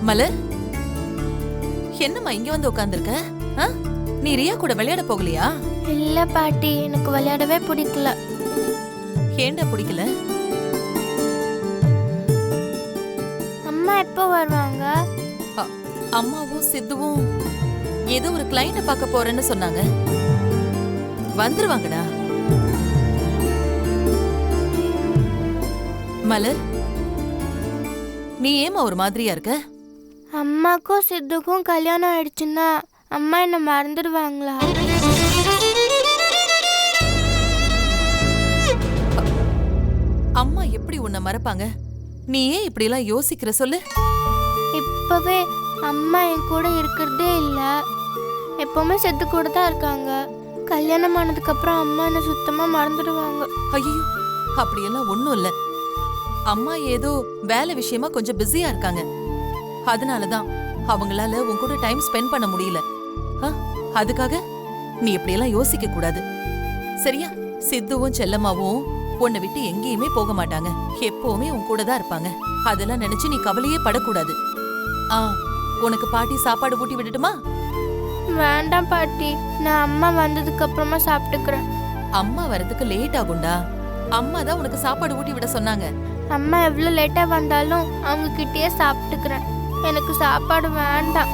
மலர், என்னம்மா இங்க வந்து உட்கார்ந்திருக்க? நீ ரியா கூட விளையாட போகலையா? இல்ல பாட்டி, எனக்கு விளையாடவே பிடிக்கல. ஏன்டா பிடிக்கல? அம்மா எப்போ வருவாங்க? அம்மாவும் சித்துவும் ஏதோ ஒரு கிளைண்ட பார்க்க போறேன்னு சொன்னாங்க. வந்துருவாங்கடா. மலர், நீ ஏமா ஒரு மாதிரியா இருக்க? அம்மாக்கும் சித்துக்கும் கல்யாணம் ஆயிடுச்சுன்னா அம்மா என்ன மறந்துடுவாங்களா? அம்மா எப்படி உன்னை மறப்பாங்க? நீ ஏன் இப்படி எல்லாம் யோசிக்கிற சொல்லு? இப்பவே அம்மா என் கூட இருக்கிறதே இல்ல. எப்பவுமே செத்து கூட தான் இருக்காங்க. கல்யாணம் ஆனதுக்கு அப்புறம் அம்மா என்ன சுத்தமா மறந்துடுவாங்க. ஐயோ, அப்படியெல்லாம் ஒண்ணும் இல்ல. அம்மா ஏதோ வேலை விஷயமா கொஞ்சம் பிஸியா இருக்காங்க. அதனாலதான் அவங்களால உன் கூட டைம் ஸ்பெண்ட் பண்ண முடியல. அதுக்காக நீ இப்படியெல்லாம் யோசிக்க கூடாது, சரியா? சித்துவும் செல்லம்மாவும் உன்னை விட்டு எங்கேயுமே போக மாட்டாங்க. எப்பவுமே உன் கூட தான் இருப்பாங்க. அதெல்லாம் நினைச்சு நீ கவலையே படக்கூடாது. உனக்கு பாட்டி சாப்பாடு ஊட்டி விடட்டுமா? வேண்டாம் பாட்டி, நான் அம்மா வந்ததுக்கு அப்புறமா சாப்பிட்டுக்கிறேன். அம்மா வரதுக்கு லேட் ஆகும்டா. அம்மா தான் உனக்கு சாப்பாடு ஊட்டி விட சொன்னாங்க. அம்மா எவ்வளவு லேட்டா வந்தாலும் அவங்க கிட்டயே சாப்பிட்டுக்கிறேன். எனக்கு சாப்பாடு வேண்டாம்.